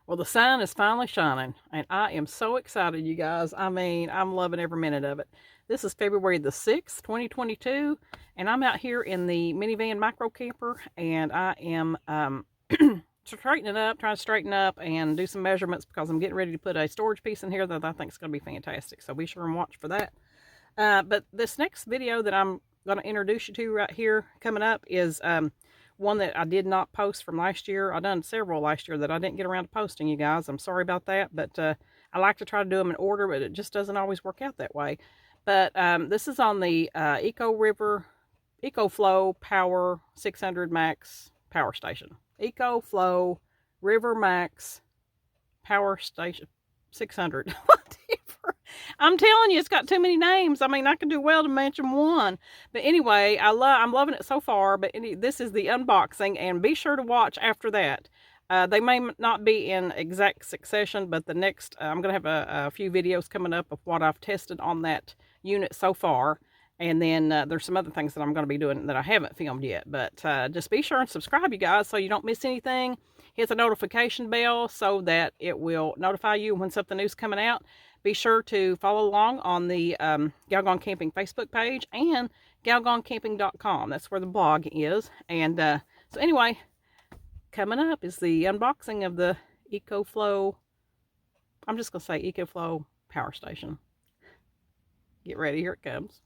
Well, the sun is finally shining, and I am so excited, you guys. I mean, I'm loving every minute of it. This is February the 6th, 2022, and I'm out here in the minivan micro camper, and I am trying to straighten up and do some measurements because I'm getting ready to put a storage piece in here that I think is going to be fantastic. So be sure and watch for that. But this next video that I'm going to introduce you to right here coming up is one that I did not post from last year. I done several last year that I didn't get around to posting, you guys. I'm sorry about that, but I like to try to do them in order, but it just doesn't always work out that way. But this is on the Ecoflow Power 600 Max Power Station. Ecoflow River Max Power Station 600. Whatever. I'm telling you, it's got too many names. I mean, I could do well to mention one. But anyway, I'm loving it so far. But this is the unboxing, and be sure to watch after that. They may not be in exact succession, but the next, I'm going to have a few videos coming up of what I've tested on that unit so far. And then there's some other things that I'm going to be doing that I haven't filmed yet. But just be sure and subscribe, you guys, so you don't miss anything. Hit the notification bell so that it will notify you when something new's coming out. Be sure to follow along on the Gal Gone Camping Facebook page and galgonecamping.com. That's where the blog is. And so anyway, coming up is the unboxing of the Ecoflow. I'm just going to say Ecoflow Power Station. Get ready. Here it comes.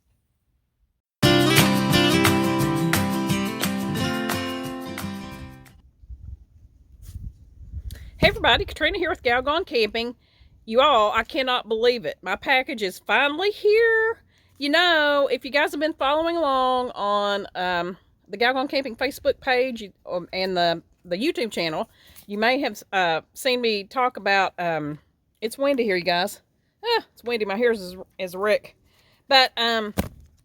Hey everybody, Katrina here with Gal Gone Camping. You all, I cannot believe it. My package is finally here. You know, if you guys have been following along on the Gal Gone Camping Facebook page and the YouTube channel, you may have seen me talk about, it's windy here, you guys. It's windy. My hair is a wreck. But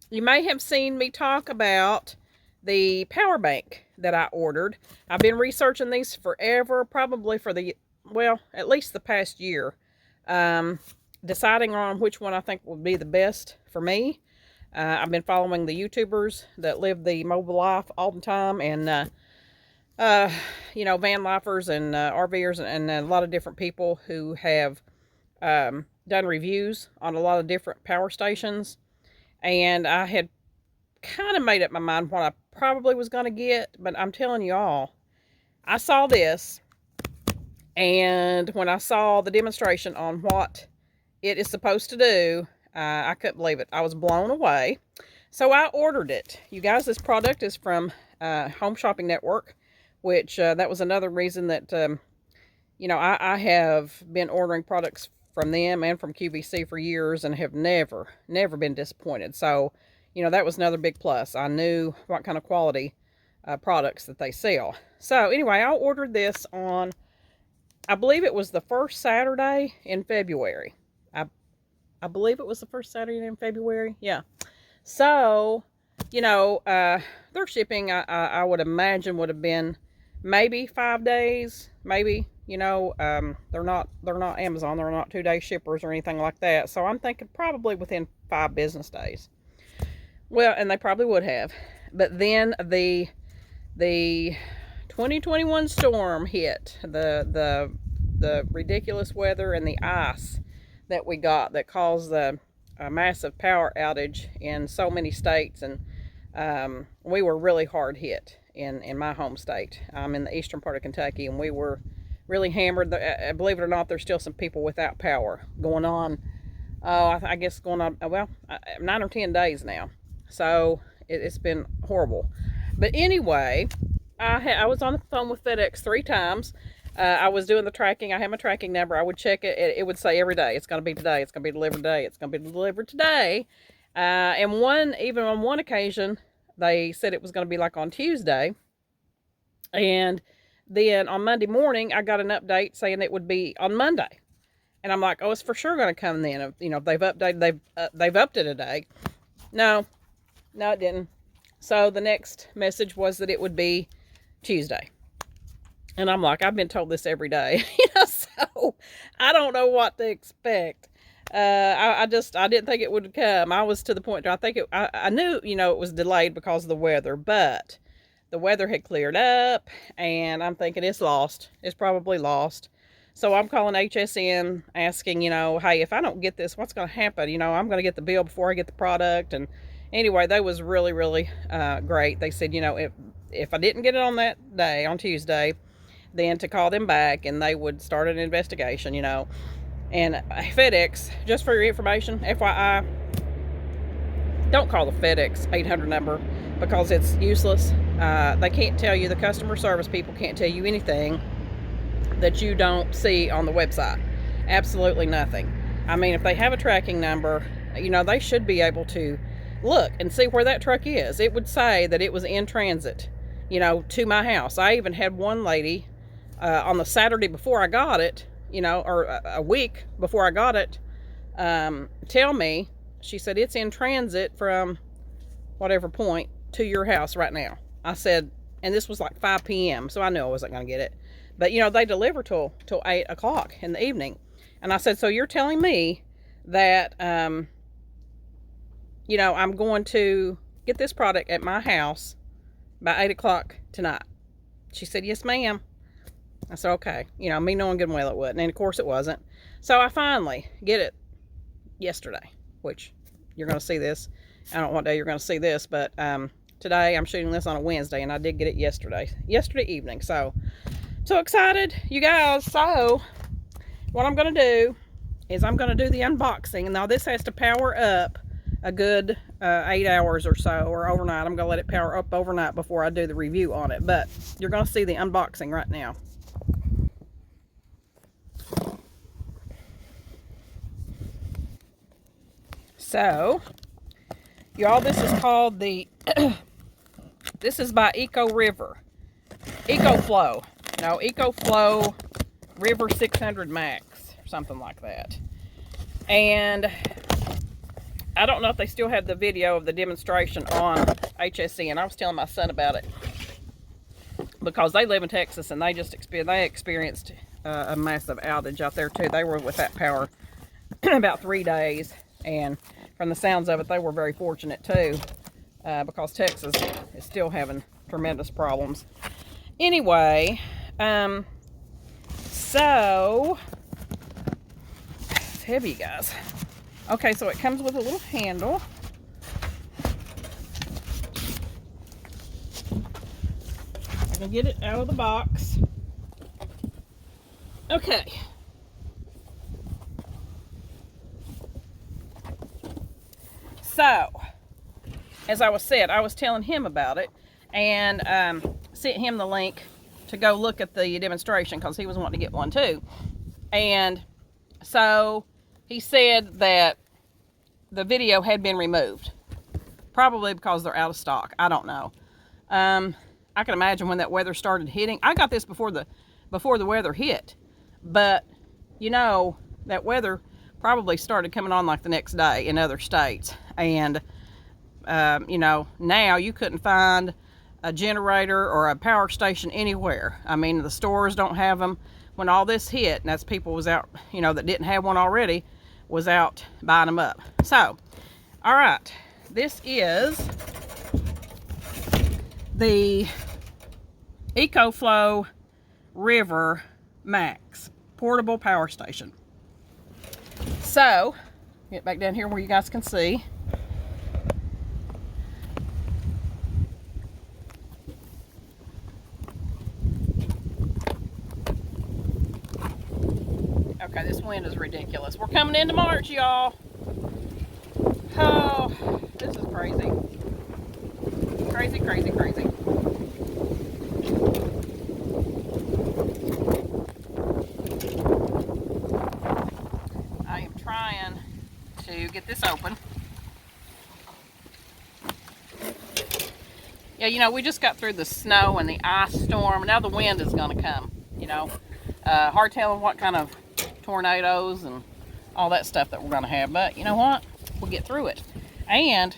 you may have seen me talk about the power bank that I ordered. I've been researching these forever, probably for at least the past year. Deciding on which one I think will be the best for me. I've been following the YouTubers that live the mobile life all the time, and you know, van lifers and RVers and a lot of different people who have done reviews on a lot of different power stations. And I had kind of made up my mind what I probably was going to get, but I'm telling you all, I saw this, and when I saw the demonstration on what it is supposed to do, I couldn't believe it. I was blown away. So I ordered it. You guys, this product is from Home Shopping Network, which that was another reason that, you know, I have been ordering products from them and from QVC for years and have never been disappointed. So, you know, that was another big plus. I knew what kind of quality products that they sell. So anyway, I ordered this on, I believe it was the first Saturday in February. I believe it was the first Saturday in February. Yeah. So, you know, their shipping, I would imagine would have been maybe 5 days, maybe. You know, they're not Amazon. They're not 2-day shippers or anything like that. So I'm thinking probably within 5 business days. Well, and they probably would have. But then the 2021 storm hit, the ridiculous weather and the ice that we got that caused a massive power outage in so many states, and we were really hard hit in my home state. I'm in the eastern part of Kentucky, and we were really hammered. Believe it or not, there's still some people without power going on. I guess going on 9 or 10 days now. So it's been horrible. But anyway, I was on the phone with FedEx 3 times. I was doing the tracking. I had my tracking number. I would check it. It would say every day, it's going to be today. It's going to be delivered today. It's going to be delivered today. And even on one occasion, they said it was going to be like on Tuesday. And then on Monday morning, I got an update saying it would be on Monday. And I'm like, oh, it's for sure going to come then. You know, they've updated, they've upped it a day. No, it didn't. So the next message was that it would be Tuesday. And I'm like, I've been told this every day. You know, so I don't know what to expect. I didn't think it would come. I was to the point where I knew, you know, it was delayed because of the weather, but the weather had cleared up, and I'm thinking it's lost. It's probably lost. So I'm calling HSN asking, you know, hey, if I don't get this, what's going to happen? You know, I'm going to get the bill before I get the product. And anyway, they was really, really great. They said, you know, if I didn't get it on that day, on Tuesday, then to call them back and they would start an investigation, you know. And FedEx, just for your information, FYI, don't call the FedEx 800 number because it's useless. They can't tell you, the customer service people can't tell you anything that you don't see on the website. Absolutely nothing. I mean, if they have a tracking number, you know, they should be able to look and see where that truck is. It would say that it was in transit, you know, to my house. I even had one lady on the Saturday before I got it, you know, or a week before I got it, tell me, she said, it's in transit from whatever point to your house right now. I said, and this was like 5 p.m., so I knew I wasn't going to get it. But, you know, they deliver till 8 o'clock in the evening. And I said, so you're telling me that, you know, I'm going to get this product at my house by 8 o'clock tonight? She said, yes, ma'am. I said, okay. You know, me knowing good and well it wouldn't. And, of course, it wasn't. So I finally get it yesterday, which you're going to see this. I don't know what day you're going to see this, but today I'm shooting this on a Wednesday, and I did get it yesterday evening. So excited, you guys. So what I'm going to do is I'm going to do the unboxing. Now this has to power up a good 8 hours or so, or overnight. I'm going to let it power up overnight before I do the review on it. But you're going to see the unboxing right now. So, y'all, this is called the, this is by Ecoflow. No, Ecoflow River 600 Max, or something like that. And I don't know if they still have the video of the demonstration on HSN. And I was telling my son about it because they live in Texas and they experienced a massive outage out there too. They were without power about 3 days, and from the sounds of it, they were very fortunate too, because Texas is still having tremendous problems. Anyway, so it's heavy, guys. Okay, so it comes with a little handle. I can get it out of the box. Okay. So, as I was telling him about it, and sent him the link to go look at the demonstration because he was wanting to get one too. And so he said that the video had been removed, probably because they're out of stock. I don't know. I can imagine when that weather started hitting. I got this before the weather hit, but you know, that weather probably started coming on like the next day in other states. And you know, now you couldn't find a generator or a power station anywhere. I mean, the stores don't have them. When all this hit, and that's people was out, you know, that didn't have one already, was out buying them up. So, all right, this is the Ecoflow River Max portable power station. So, get back down here where you guys can see. Okay, this wind is ridiculous. We're coming into March, y'all. Oh, this is crazy. Crazy, crazy, crazy. I am trying to get this open. Yeah, you know, we just got through the snow and the ice storm. Now the wind is going to come, you know. Hard telling what kind of tornadoes and all that stuff that we're going to have. But you know what? We'll get through it. And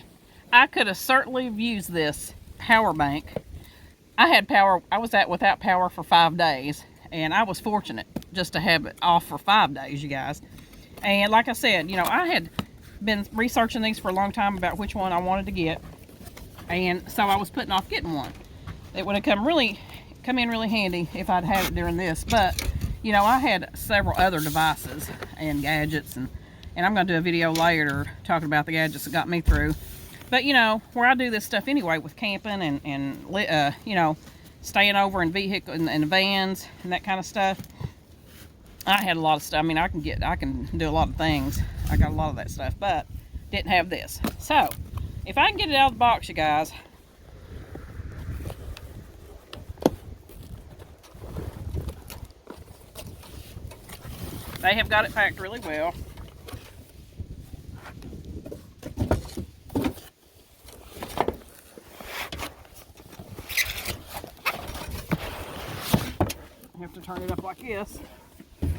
I could have certainly used this power bank. I had power. I was without power for 5 days. And I was fortunate just to have it off for 5 days, you guys. And like I said, you know, I had been researching these for a long time about which one I wanted to get. And so I was putting off getting one. It would have come in really handy if I'd had it during this. But You know, I had several other devices and gadgets, and I'm going to do a video later talking about the gadgets that got me through. But, you know, where I do this stuff anyway with camping and you know, staying over in vehicles and vans and that kind of stuff, I had a lot of stuff. I mean, I can do a lot of things. I got a lot of that stuff, but didn't have this. So, if I can get it out of the box, you guys, they have got it packed really well. I have to turn it up like this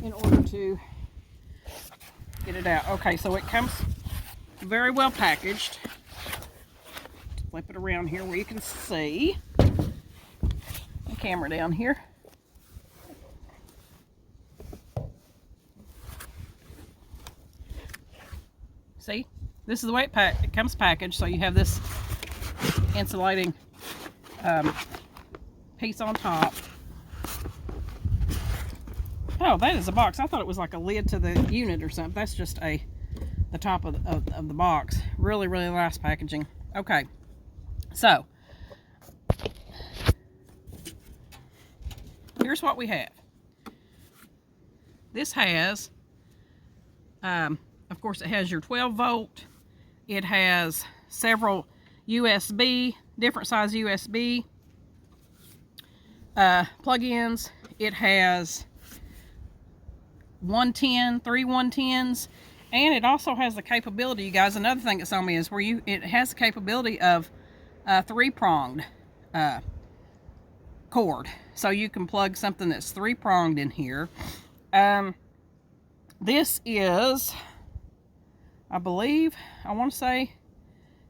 in order to get it out. Okay, so it comes very well packaged. Flip it around here where you can see the camera down here. See, this is the way it comes packaged. So you have this insulating piece on top. Oh, that is a box. I thought it was like a lid to the unit or something. That's just the top of the box. Really, really nice packaging. Okay, so here's what we have. This has, of course, it has your 12 volt. It has several USB, different size USB plug-ins. It has 110, 3 110s, and it also has the capability, you guys, another thing that's on me is it has the capability of 3-pronged cord. So you can plug something that's 3-pronged in here. This is, I believe, I want to say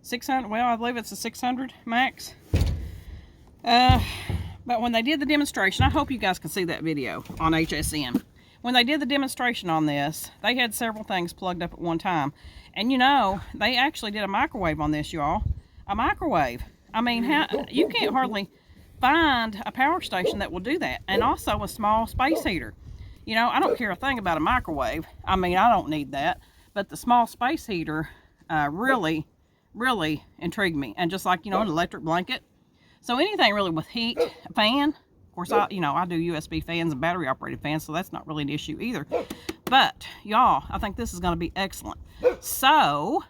600, well, I believe it's a 600 max. But when they did the demonstration, I hope you guys can see that video on HSN. When they did the demonstration on this, they had several things plugged up at one time. And you know, they actually did a microwave on this, y'all. A microwave. I mean, you can't hardly find a power station that will do that. And also a small space heater. You know, I don't care a thing about a microwave. I mean, I don't need that. But the small space heater really, really intrigued me. And just like, you know, an electric blanket. So anything really with heat, a fan. Of course, I do USB fans and battery operated fans, so that's not really an issue either. But y'all, I think this is going to be excellent. So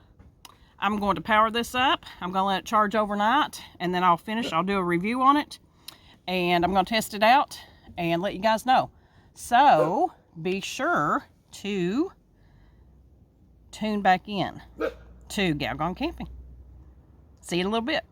I'm going to power this up. I'm going to let it charge overnight, and then I'll do a review on it, and I'm going to test it out and let you guys know. So be sure to tune back in to Gal Gone Camping. See you in a little bit.